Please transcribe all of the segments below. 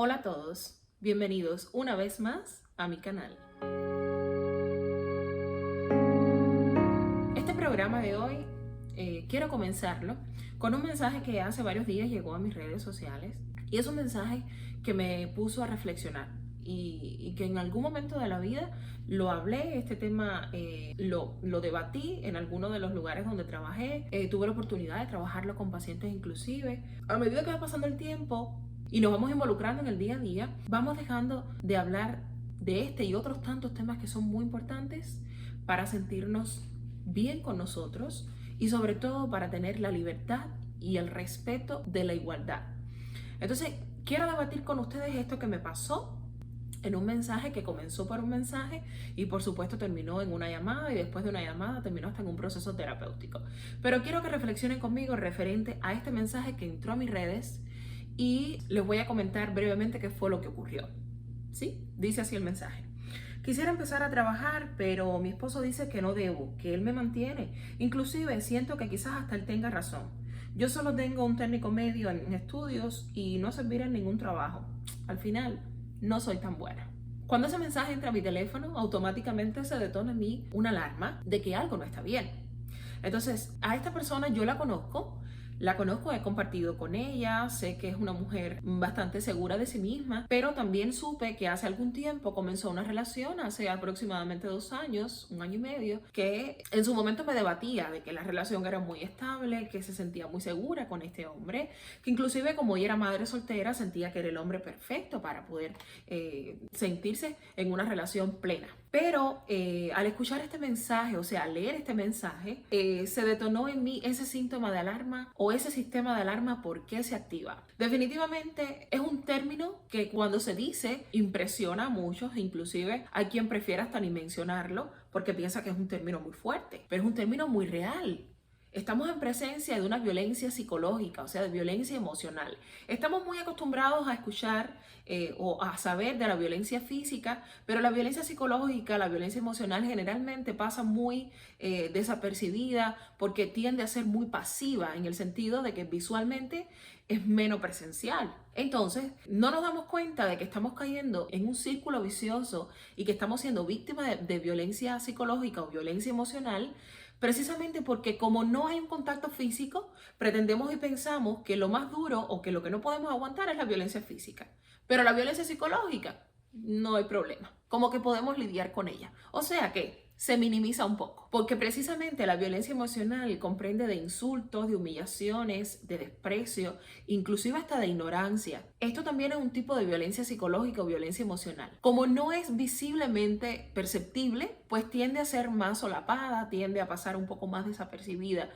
Hola a todos, bienvenidos una vez más a mi canal. Este programa de hoy quiero comenzarlo con un mensaje que hace varios días llegó a mis redes sociales y es un mensaje que me puso a reflexionar y que en algún momento de la vida lo hablé, este tema lo debatí en alguno de los lugares donde trabajé, tuve la oportunidad de trabajarlo con pacientes inclusive. A medida que va pasando el tiempo y nos vamos involucrando en el día a día, vamos dejando de hablar de este y otros tantos temas que son muy importantes para sentirnos bien con nosotros y sobre todo para tener la libertad y el respeto de la igualdad. Entonces, quiero debatir con ustedes esto que me pasó en un mensaje que comenzó por un mensaje y por supuesto terminó en una llamada y después de una llamada terminó hasta en un proceso terapéutico. Pero quiero que reflexionen conmigo referente a este mensaje que entró a mis redes y les voy a comentar brevemente qué fue lo que ocurrió. ¿Sí? Dice así el mensaje. Quisiera empezar a trabajar, pero mi esposo dice que no debo, que él me mantiene. Inclusive siento que quizás hasta él tenga razón. Yo solo tengo un técnico medio en estudios y no serviré en ningún trabajo. Al final, no soy tan buena. Cuando ese mensaje entra a mi teléfono, automáticamente se detona en mí una alarma de que algo no está bien. Entonces, a esta persona yo la conozco, he compartido con ella, sé que es una mujer bastante segura de sí misma, pero también supe que hace algún tiempo comenzó una relación, hace aproximadamente 2 años, 1 año y medio, que en su momento me debatía de que la relación era muy estable, que se sentía muy segura con este hombre, que inclusive como ella era madre soltera, sentía que era el hombre perfecto para poder sentirse en una relación plena. Pero al escuchar este mensaje, o sea, al leer este mensaje, se detonó en mí ese síntoma de alarma o ese sistema de alarma. ¿Por qué se activa? Definitivamente es un término que cuando se dice impresiona a muchos, inclusive hay quien prefiere hasta ni mencionarlo porque piensa que es un término muy fuerte, pero es un término muy real. Estamos en presencia de una violencia psicológica, o sea, de violencia emocional. Estamos muy acostumbrados a escuchar o a saber de la violencia física, pero la violencia psicológica, la violencia emocional generalmente pasa muy desapercibida porque tiende a ser muy pasiva en el sentido de que visualmente es menos presencial. Entonces, no nos damos cuenta de que estamos cayendo en un círculo vicioso y que estamos siendo víctimas de violencia psicológica o violencia emocional, precisamente porque como no hay un contacto físico, pretendemos y pensamos que lo más duro o que lo que no podemos aguantar es la violencia física. Pero la violencia psicológica, no hay problema. Como que podemos lidiar con ella. O sea que se minimiza un poco. Porque precisamente la violencia emocional comprende de insultos, de humillaciones, de desprecio, inclusive hasta de ignorancia. Esto también es un tipo de violencia psicológica o violencia emocional. Como no es visiblemente perceptible, pues tiende a ser más solapada, tiende a pasar un poco más desapercibida.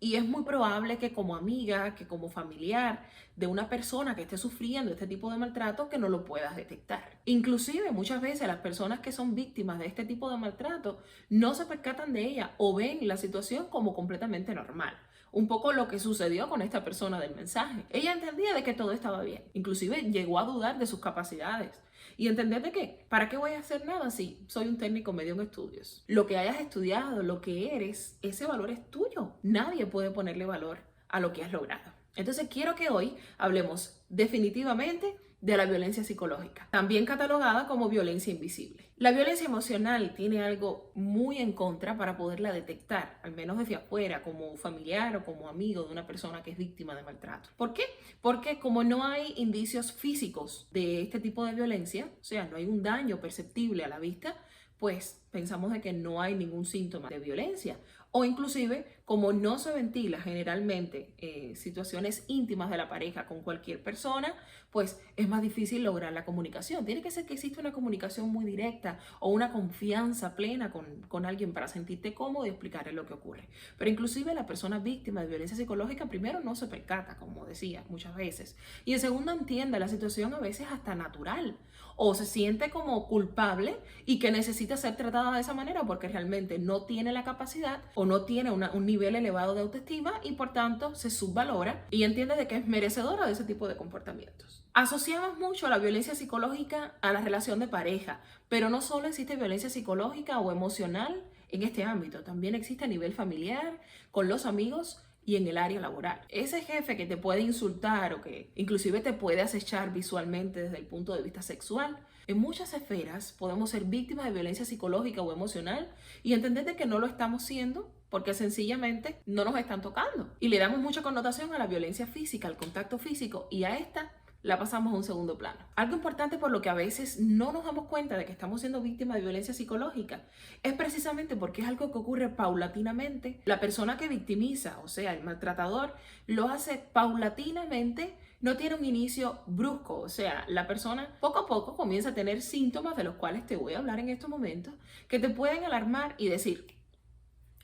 Y es muy probable que como amiga, que como familiar de una persona que esté sufriendo este tipo de maltrato, que no lo puedas detectar. Inclusive muchas veces las personas que son víctimas de este tipo de maltrato no se percatan de ella o ven la situación como completamente normal. Un poco lo que sucedió con esta persona del mensaje. Ella entendía de que todo estaba bien. Inclusive llegó a dudar de sus capacidades. Y entender de qué, ¿para qué voy a hacer nada si soy un técnico medio en estudios? Lo que hayas estudiado, lo que eres, ese valor es tuyo. Nadie puede ponerle valor a lo que has logrado. Entonces quiero que hoy hablemos definitivamente de la violencia psicológica, también catalogada como violencia invisible. La violencia emocional tiene algo muy en contra para poderla detectar, al menos desde afuera, como familiar o como amigo de una persona que es víctima de maltrato. ¿Por qué? Porque como no hay indicios físicos de este tipo de violencia, o sea, no hay un daño perceptible a la vista, pues pensamos de que no hay ningún síntoma de violencia. O inclusive, como no se ventila generalmente situaciones íntimas de la pareja con cualquier persona, pues es más difícil lograr la comunicación. Tiene que ser que exista una comunicación muy directa o una confianza plena con alguien para sentirte cómodo y explicarle lo que ocurre. Pero inclusive la persona víctima de violencia psicológica primero no se percata, como decía muchas veces. Y en segundo entiende la situación a veces hasta natural. O se siente como culpable y que necesita ser tratada de esa manera porque realmente no tiene la capacidad o no tiene un nivel elevado de autoestima y por tanto se subvalora y entiende de que es merecedora de ese tipo de comportamientos. Asociamos mucho la violencia psicológica a la relación de pareja, pero no solo existe violencia psicológica o emocional en este ámbito, también existe a nivel familiar, con los amigos y en el área laboral. Ese jefe que te puede insultar o que inclusive te puede acechar visualmente desde el punto de vista sexual. En muchas esferas podemos ser víctimas de violencia psicológica o emocional y entender de que no lo estamos siendo porque sencillamente no nos están tocando. Y le damos mucha connotación a la violencia física, al contacto físico, y a esta la pasamos a un segundo plano. Algo importante por lo que a veces no nos damos cuenta de que estamos siendo víctimas de violencia psicológica es precisamente porque es algo que ocurre paulatinamente. La persona que victimiza, o sea, el maltratador, lo hace paulatinamente. No tiene un inicio brusco, o sea, la persona poco a poco comienza a tener síntomas de los cuales te voy a hablar en estos momentos que te pueden alarmar y decir,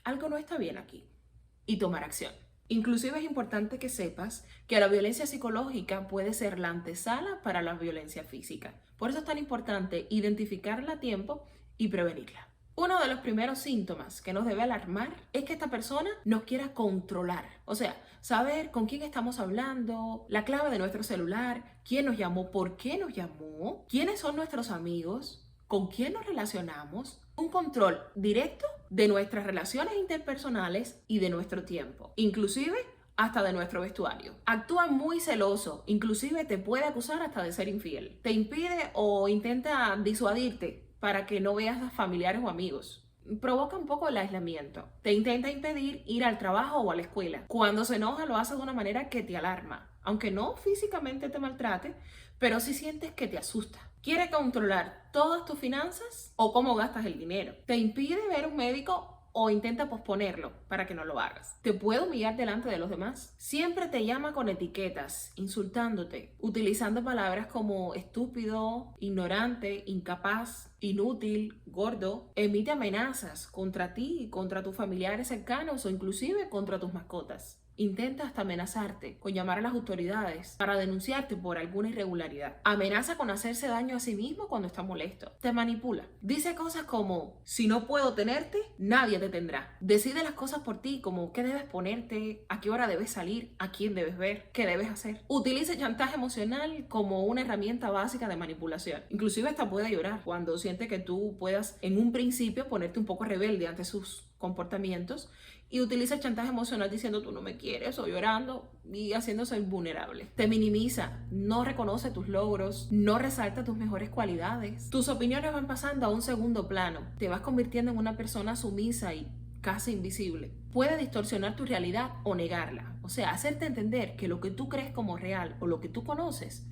algo no está bien aquí, y tomar acción. Inclusive es importante que sepas que la violencia psicológica puede ser la antesala para la violencia física. Por eso es tan importante identificarla a tiempo y prevenirla. Uno de los primeros síntomas que nos debe alarmar es que esta persona nos quiera controlar. O sea, saber con quién estamos hablando, la clave de nuestro celular, quién nos llamó, por qué nos llamó, quiénes son nuestros amigos, con quién nos relacionamos. Un control directo de nuestras relaciones interpersonales y de nuestro tiempo. Inclusive hasta de nuestro vestuario. Actúa muy celoso, inclusive te puede acusar hasta de ser infiel. Te impide o intenta disuadirte para que no veas a familiares o amigos. Provoca un poco el aislamiento. Te intenta impedir ir al trabajo o a la escuela. Cuando se enoja lo hace de una manera que te alarma. Aunque no físicamente te maltrate, pero sí sientes que te asusta. Quiere controlar todas tus finanzas o cómo gastas el dinero. Te impide ver a un médico o intenta posponerlo para que no lo hagas. Te puede humillar delante de los demás. Siempre te llama con etiquetas, insultándote, utilizando palabras como estúpido, ignorante, incapaz, inútil, gordo. Emite amenazas contra ti y contra tus familiares cercanos o inclusive contra tus mascotas. Intenta hasta amenazarte con llamar a las autoridades para denunciarte por alguna irregularidad. Amenaza con hacerse daño a sí mismo cuando está molesto. Te manipula. Dice cosas como, si no puedo tenerte, nadie te tendrá. Decide las cosas por ti, como qué debes ponerte, a qué hora debes salir, a quién debes ver, qué debes hacer. Utiliza el chantaje emocional como una herramienta básica de manipulación. Inclusive hasta puede llorar cuando siente que tú puedas en un principio ponerte un poco rebelde ante sus comportamientos y utiliza el chantaje emocional diciendo tú no me quieres o llorando y haciéndose vulnerable. Te minimiza, no reconoce tus logros, no resalta tus mejores cualidades. Tus opiniones van pasando a un segundo plano. Te vas convirtiendo en una persona sumisa y casi invisible. Puede distorsionar tu realidad o negarla. O sea, hacerte entender que lo que tú crees como real o lo que tú conoces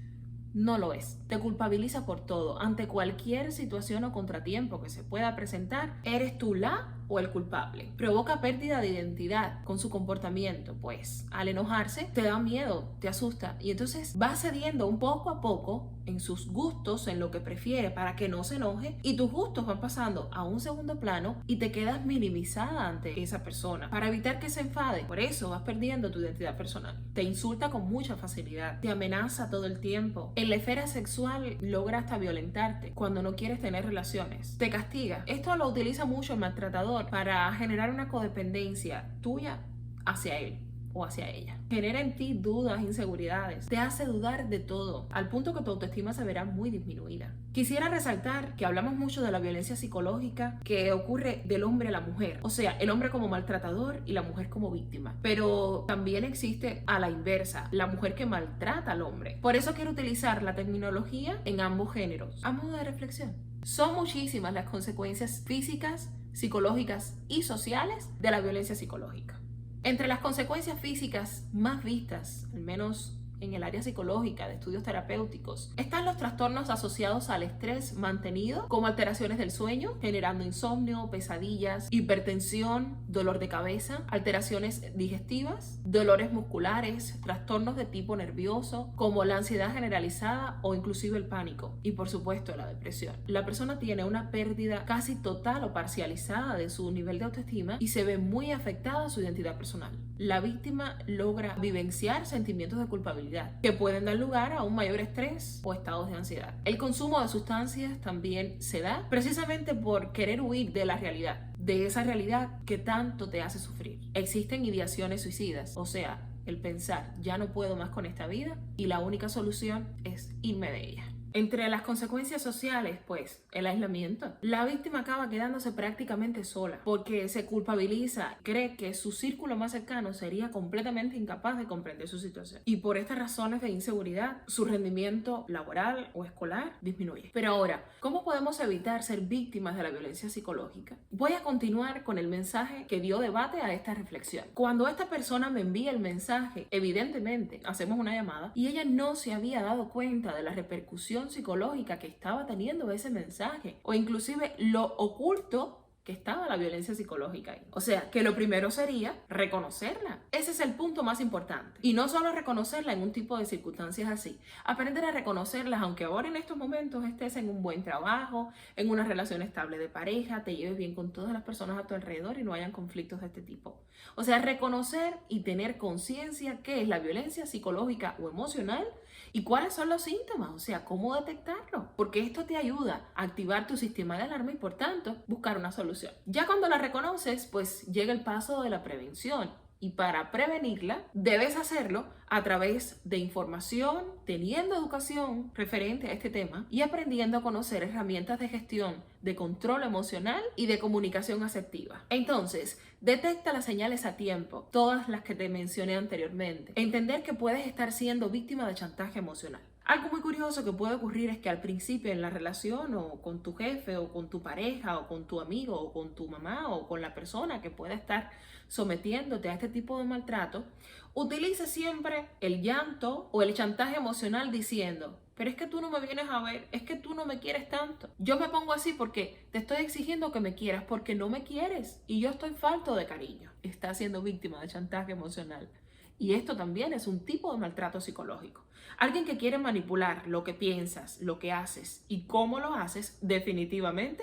no lo es. Te culpabiliza por todo. Ante cualquier situación o contratiempo que se pueda presentar, eres tú la o el culpable. Provoca pérdida de identidad con su comportamiento, pues al enojarse te da miedo, te asusta y entonces va cediendo un poco a poco en sus gustos, en lo que prefiere para que no se enoje y tus gustos van pasando a un segundo plano y te quedas minimizada ante esa persona para evitar que se enfade. Por eso vas perdiendo tu identidad personal. Te insulta con mucha facilidad, te amenaza todo el tiempo. En la esfera sexual logra hasta violentarte cuando no quieres tener relaciones. Te castiga. Esto lo utiliza mucho el maltratador para generar una codependencia tuya hacia él o hacia ella. Genera en ti dudas, inseguridades. Te hace dudar de todo, al punto que tu autoestima se verá muy disminuida. Quisiera resaltar que hablamos mucho de la violencia psicológica que ocurre del hombre a la mujer. O sea, el hombre como maltratador y la mujer como víctima. Pero también existe a la inversa, la mujer que maltrata al hombre. Por eso quiero utilizar la terminología en ambos géneros. A modo de reflexión. Son muchísimas las consecuencias físicas, psicológicas y sociales de la violencia psicológica. Entre las consecuencias físicas más vistas, al menos en el área psicológica de estudios terapéuticos, están los trastornos asociados al estrés mantenido, como alteraciones del sueño, generando insomnio, pesadillas, hipertensión, dolor de cabeza, alteraciones digestivas, dolores musculares, trastornos de tipo nervioso, como la ansiedad generalizada o inclusive el pánico, y por supuesto la depresión. La persona tiene una pérdida casi total o parcializada de su nivel de autoestima y se ve muy afectada su identidad personal. La víctima logra vivenciar sentimientos de culpabilidad que pueden dar lugar a un mayor estrés o estados de ansiedad. El consumo de sustancias también se da precisamente por querer huir de la realidad, de esa realidad que tanto te hace sufrir. Existen ideaciones suicidas, o sea, el pensar ya no puedo más con esta vida y la única solución es irme de ella. Entre las consecuencias sociales, pues, el aislamiento. La víctima acaba quedándose prácticamente sola porque se culpabiliza, cree que su círculo más cercano sería completamente incapaz de comprender su situación. Y por estas razones de inseguridad, su rendimiento laboral o escolar disminuye. Pero ahora, ¿cómo podemos evitar ser víctimas de la violencia psicológica? Voy a continuar con el mensaje que dio debate a esta reflexión. Cuando esta persona me envía el mensaje, evidentemente hacemos una llamada y ella no se había dado cuenta de la repercusión psicológica que estaba teniendo ese mensaje o inclusive lo oculto que estaba la violencia psicológica ahí. O sea, que lo primero sería reconocerla. Ese es el punto más importante. Y no solo reconocerla en un tipo de circunstancias así. Aprender a reconocerlas, aunque ahora en estos momentos estés en un buen trabajo, en una relación estable de pareja, te lleves bien con todas las personas a tu alrededor y no hayan conflictos de este tipo. O sea, reconocer y tener conciencia qué es la violencia psicológica o emocional y cuáles son los síntomas, o sea, cómo detectarlo, porque esto te ayuda a activar tu sistema de alarma y por tanto buscar una solución. Ya cuando la reconoces, pues llega el paso de la prevención. Y para prevenirla, debes hacerlo a través de información, teniendo educación referente a este tema y aprendiendo a conocer herramientas de gestión, de control emocional y de comunicación asertiva. Entonces, detecta las señales a tiempo, todas las que te mencioné anteriormente. Entender que puedes estar siendo víctima de chantaje emocional. Algo muy curioso que puede ocurrir es que al principio en la relación o con tu jefe o con tu pareja o con tu amigo o con tu mamá o con la persona que pueda estar sometiéndote a este tipo de maltrato, utilice siempre el llanto o el chantaje emocional diciendo: pero es que tú no me vienes a ver, es que tú no me quieres tanto. Yo me pongo así porque te estoy exigiendo que me quieras porque no me quieres y yo estoy falto de cariño. Estás siendo víctima de chantaje emocional. Y esto también es un tipo de maltrato psicológico. Alguien que quiere manipular lo que piensas, lo que haces y cómo lo haces, definitivamente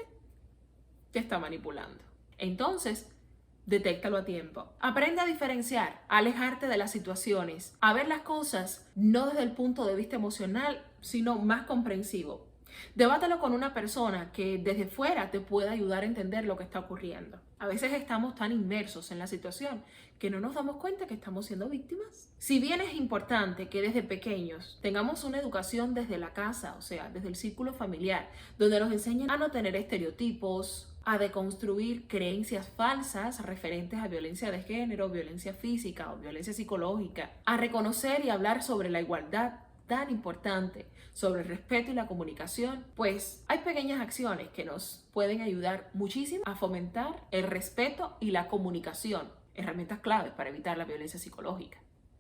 te está manipulando. Entonces, detéctalo a tiempo. Aprende a diferenciar, a alejarte de las situaciones, a ver las cosas no desde el punto de vista emocional, sino más comprensivo. Debátalo con una persona que desde fuera te pueda ayudar a entender lo que está ocurriendo. A veces estamos tan inmersos en la situación que no nos damos cuenta que estamos siendo víctimas. Si bien es importante que desde pequeños tengamos una educación desde la casa, o sea, desde el círculo familiar, donde nos enseñan a no tener estereotipos, a deconstruir creencias falsas referentes a violencia de género, violencia física o violencia psicológica, a reconocer y hablar sobre la igualdad tan importante, sobre el respeto y la comunicación, pues hay pequeñas acciones que nos pueden ayudar muchísimo a fomentar el respeto y la comunicación, herramientas claves para evitar la violencia psicológica.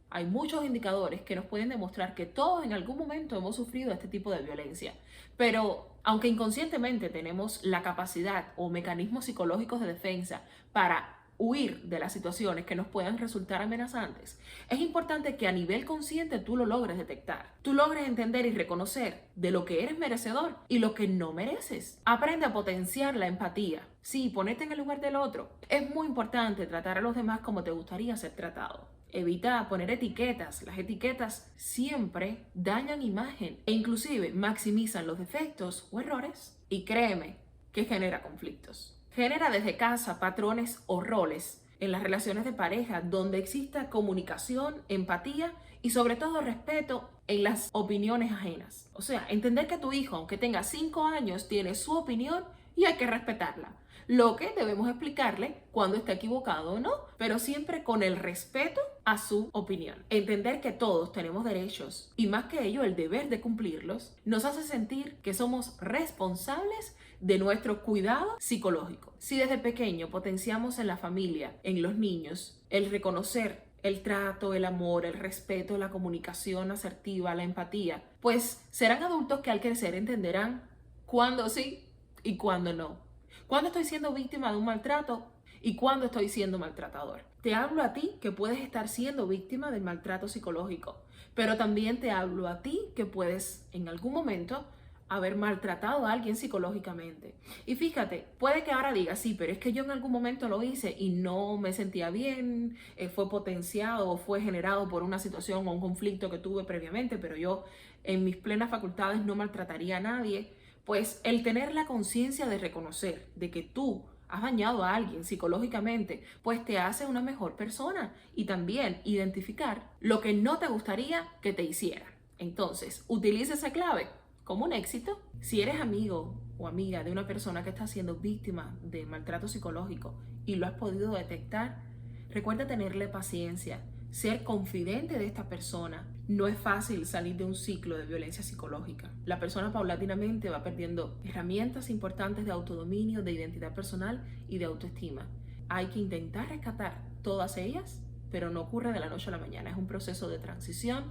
Hay muchos indicadores que nos pueden demostrar que todos en algún momento hemos sufrido este tipo de violencia, pero aunque inconscientemente tenemos la capacidad o mecanismos psicológicos de defensa para huir de las situaciones que nos puedan resultar amenazantes, es importante que a nivel consciente tú lo logres detectar. Tú logres entender y reconocer de lo que eres merecedor y lo que no mereces. Aprende a potenciar la empatía. Sí, ponete en el lugar del otro. Es muy importante tratar a los demás como te gustaría ser tratado. Evita poner etiquetas. Las etiquetas siempre dañan imagen e inclusive maximizan los defectos o errores. Y créeme que genera conflictos. Genera desde casa patrones o roles en las relaciones de pareja donde exista comunicación, empatía y sobre todo respeto en las opiniones ajenas. O sea, entender que tu hijo, aunque tenga 5 años, tiene su opinión y hay que respetarla. Lo que debemos explicarle cuando está equivocado o no, pero siempre con el respeto a su opinión. Entender que todos tenemos derechos y más que ello el deber de cumplirlos nos hace sentir que somos responsables de nuestro cuidado psicológico. Si desde pequeño potenciamos en la familia, en los niños, el reconocer el trato, el amor, el respeto, la comunicación asertiva, la empatía, pues serán adultos que al crecer entenderán cuándo sí y cuándo no. Cuándo estoy siendo víctima de un maltrato y cuándo estoy siendo maltratador. Te hablo a ti que puedes estar siendo víctima del maltrato psicológico, pero también te hablo a ti que puedes en algún momento haber maltratado a alguien psicológicamente. Y fíjate, puede que ahora digas, sí, pero es que yo en algún momento lo hice y no me sentía bien, fue potenciado o fue generado por una situación o un conflicto que tuve previamente, pero yo en mis plenas facultades no maltrataría a nadie. Pues el tener la conciencia de reconocer de que tú has dañado a alguien psicológicamente, pues te hace una mejor persona y también identificar lo que no te gustaría que te hicieran. Entonces, utiliza esa clave como un éxito. Si eres amigo o amiga de una persona que está siendo víctima de maltrato psicológico y lo has podido detectar, recuerda tenerle paciencia, ser confidente de esta persona. No es fácil salir de un ciclo de violencia psicológica. La persona paulatinamente va perdiendo herramientas importantes de autodominio, de identidad personal y de autoestima. Hay que intentar rescatar todas ellas, pero no ocurre de la noche a la mañana. Es un proceso de transición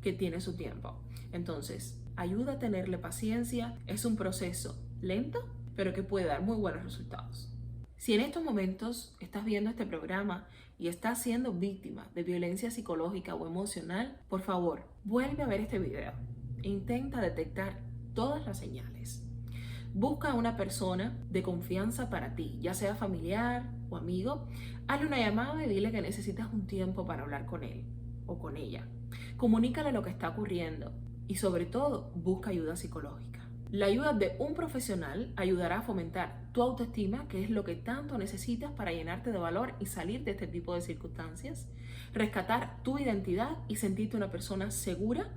que tiene su tiempo. Entonces, ayuda a tenerle paciencia. Es un proceso lento, pero que puede dar muy buenos resultados. Si en estos momentos estás viendo este programa y estás siendo víctima de violencia psicológica o emocional, por favor, vuelve a ver este video. Intenta detectar todas las señales. Busca a una persona de confianza para ti, ya sea familiar o amigo. Hazle una llamada y dile que necesitas un tiempo para hablar con él o con ella. Comunícale lo que está ocurriendo y sobre todo, busca ayuda psicológica. La ayuda de un profesional ayudará a fomentar tu autoestima, que es lo que tanto necesitas para llenarte de valor y salir de este tipo de circunstancias, rescatar tu identidad y sentirte una persona segura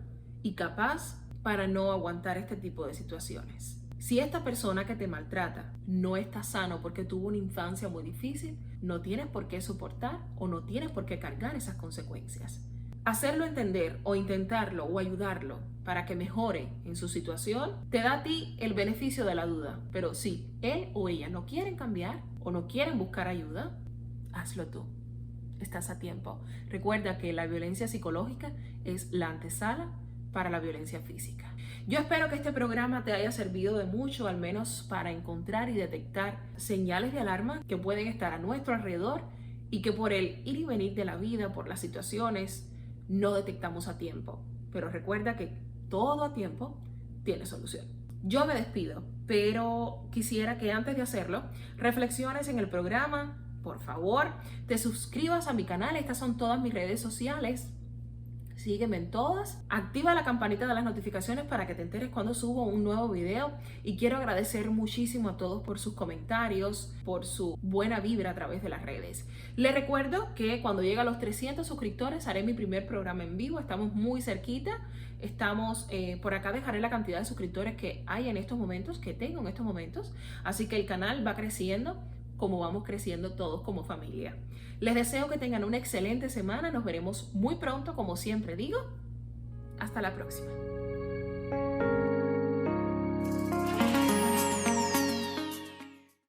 y capaz para no aguantar este tipo de situaciones. Si esta persona que te maltrata no está sano porque tuvo una infancia muy difícil, no tienes por qué soportar o no tienes por qué cargar esas consecuencias. Hacerlo entender o intentarlo o ayudarlo para que mejore en su situación te da a ti el beneficio de la duda. Pero si él o ella no quieren cambiar o no quieren buscar ayuda, hazlo tú. Estás a tiempo. Recuerda que la violencia psicológica es la antesala para la violencia física. Yo espero que este programa te haya servido de mucho, al menos para encontrar y detectar señales de alarma que pueden estar a nuestro alrededor y que por el ir y venir de la vida, por las situaciones, no detectamos a tiempo. Pero recuerda que todo a tiempo tiene solución. Yo me despido, pero quisiera que antes de hacerlo, reflexiones en el programa. Por favor, te suscribas a mi canal. Estas son todas mis redes sociales. Sígueme en todas, activa la campanita de las notificaciones para que te enteres cuando subo un nuevo video y quiero agradecer muchísimo a todos por sus comentarios, por su buena vibra a través de las redes. Les recuerdo que cuando llegue a los 300 suscriptores haré mi primer programa en vivo, estamos muy cerquita, estamos por acá dejaré la cantidad de suscriptores que hay en estos momentos, que tengo en estos momentos, así que el canal va creciendo como vamos creciendo todos como familia. Les deseo que tengan una excelente semana. Nos veremos muy pronto, como siempre digo. Hasta la próxima.